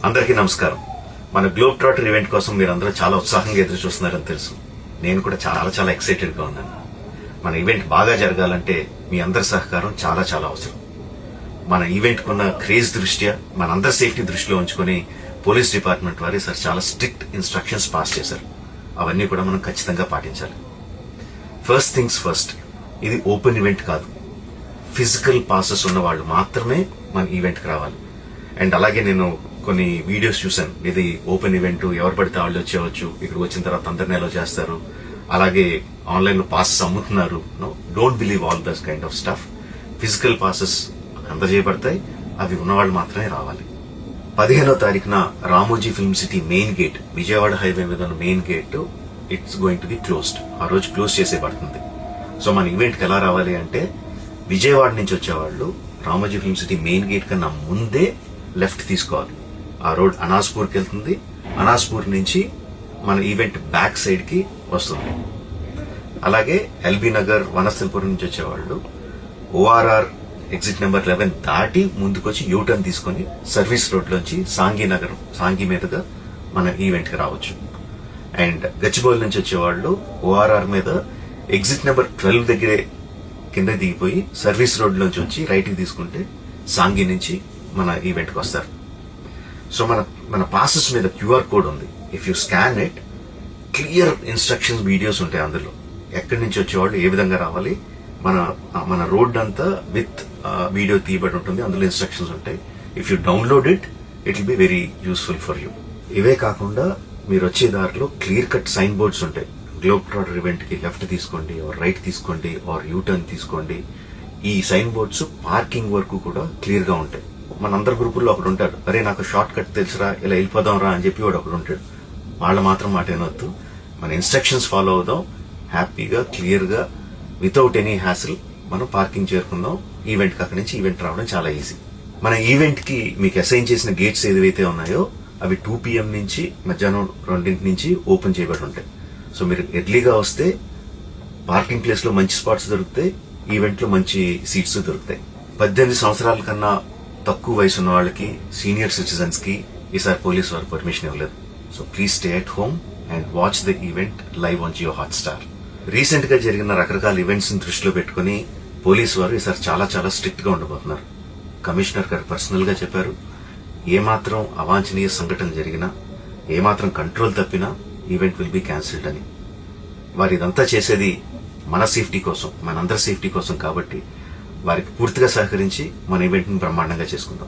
అందరికీ నమస్కారం. మన గ్లోబ్ ట్రాటర్ ఈవెంట్ కోసం మీరందరూ చాలా ఉత్సాహంగా ఎదురు చూస్తున్నారని తెలుసు. నేను కూడా చాలా చాలా ఎక్సైటెడ్ గా ఉన్నాను. మన ఈవెంట్ బాగా జరగాలంటే మీ అందరి సహకారం చాలా చాలా అవసరం. మన ఈవెంట్ కున్న క్రేజ్ దృష్ట్యా మనందరి సేఫ్టీ దృష్టిలో ఉంచుకుని పోలీస్ డిపార్ట్మెంట్ వారు సార్ చాలా స్ట్రిక్ట్ ఇన్స్ట్రక్షన్స్ పాస్ చేశారు. అవన్నీ కూడా మనం ఖచ్చితంగా పాటించాలి. ఫస్ట్ థింగ్స్ ఫస్ట్, ఇది ఓపెన్ ఈవెంట్ కాదు. ఫిజికల్ పాసెస్ ఉన్న వాళ్ళు మాత్రమే మన ఈవెంట్కి రావాలి. అండ్ అలాగే నేను కొన్ని వీడియోస్ చూశాను. ఇది ఓపెన్ ఈవెంట్, ఎవరు పడితే వాళ్ళు వచ్చేవచ్చు, ఇక్కడికి వచ్చిన తర్వాత అందరిని ఎలా చేస్తారు, అలాగే ఆన్లైన్ లో పాసెస్ అమ్ముతున్నారు. Don't believe all this kind of stuff. Physical passes అందజేయబడతాయి, అవి ఉన్నవాళ్ళు మాత్రమే రావాలి. 15వ తారీఖున Ramoji film city main gate, Vijayawada highway మీద ఉన్న main gate it's going to be closed. ఆ రోజు క్లోజ్ చేసేయబడుతుంది. సో మన ఈవెంట్ కి ఎలా రావాలి అంటే, విజయవాడ నుంచి వచ్చేవాళ్ళు Ramoji film city main gate కన్నా ముందే లెఫ్ట్ తీసుకోవాలి. ఆ రోడ్ అనాస్పూర్కి వెళ్తుంది. అనాస్పూర్ నుంచి మన ఈవెంట్ బ్యాక్ సైడ్ కి వస్తుంది. అలాగే ఎల్బీ నగర్, వనస్థలపురం నుంచి వచ్చేవాళ్ళు ఓఆర్ఆర్ ఎగ్జిట్ నెంబర్ 11 దాటి ముందుకొచ్చి యూటర్న్ తీసుకుని సర్వీస్ రోడ్ లోంచి సాంఘీ మీదుగా మన ఈవెంట్ కి రావచ్చు. అండ్ గచ్చిబౌలి నుంచి వచ్చేవాళ్ళు ఓఆర్ఆర్ మీద ఎగ్జిట్ నెంబర్ 12 దగ్గరే కింద దిగిపోయి సర్వీస్ రోడ్ లోంచి వచ్చి రైట్ కి తీసుకుంటే సాంఘీ నుంచి మన ఈవెంట్ కి వస్తారు. సో మన పాసెస్ మీద క్యూఆర్ కోడ్ ఉంది. If you scan it, clear instructions videos ఉంటాయి అందులో. ఎక్కడి నుంచి వచ్చేవాళ్ళు ఏ విధంగా రావాలి, మన రోడ్ అంతా విత్ వీడియో తీయబడి ఉంటుంది. అందులో ఇన్స్ట్రక్షన్స్ ఉంటాయి. If you download it will be very useful for you. ఇవే కాకుండా మీరు వచ్చే దారిలో క్లియర్ కట్ సైన్ బోర్డ్స్ ఉంటాయి. గ్లోబ్ ట్రాటర్ ఈవెంట్ కి లెఫ్ట్ తీసుకోండి, ఆర్ రైట్ తీసుకోండి, ఆర్ యూటర్న్ తీసుకోండి. ఈ సైన్ బోర్డ్స్ పార్కింగ్ వరకు కూడా క్లియర్ గా ఉంటాయి. మనందరి గ్రూపుల్లో ఒకడు ఉంటాడు, అరే నాకు షార్ట్ కట్ తెలుసురా, ఇలా వెళ్ళిపోదాం రా అని చెప్పి వాడు ఒకడు ఉంటాడు. వాళ్ళ మాత్రం మాట ఏనొద్దు. మన ఇన్స్ట్రక్షన్స్ ఫాలో అవుదాం. హ్యాపీగా క్లియర్ గా వితౌట్ ఎనీ హ్యాసిల్ మనం పార్కింగ్ చేరుకుందాం. ఈవెంట్ కి అక్కడి నుంచి ఈవెంట్ రావడం చాలా ఈజీ. మన ఈవెంట్ కి మీకు అసైన్ చేసిన గేట్స్ ఏదైతే ఉన్నాయో అవి 2 PM నుంచి మధ్యాహ్నం 2 నుంచి ఓపెన్ చేయబడి ఉంటాయి. సో మీరు ఎర్లీగా వస్తే పార్కింగ్ ప్లేస్ లో మంచి స్పాట్స్ దొరుకుతాయి, ఈవెంట్ లో మంచి సీట్స్ దొరుకుతాయి. 18 సంవత్సరాల కన్నా తక్కువ వయసు ఉన్న వాళ్ళకి, సీనియర్ సిటిజన్స్ కి ఈసారి పోలీసు వారు పర్మిషన్ ఇవ్వలేదు. So please stay at home and watch the event live on Jio Hotstar. Recent గా జరిగిన రకరకాల ఈవెంట్స్ ని దృష్టిలో పెట్టుకుని పోలీసు వారు ఈసారి చాలా చాలా స్ట్రిక్ట్ గా ఉండబోతున్నారు. కమిషనర్ గారు పర్సనల్ గా చెప్పారు, ఏమాత్రం అవాంఛనీయ సంఘటన జరిగినా, ఏమాత్రం కంట్రోల్ తప్పినా ఈవెంట్ విల్ బి క్యాన్సిల్డ్ అని. వారు ఇదంతా చేసేది మన సేఫ్టీ కోసం, మనందరి సేఫ్టీ కోసం. కాబట్టి వారికి పూర్తిగా సహకరించి మన ఈవెంట్ ని బ్రహ్మాండంగా చేసుకుందాం.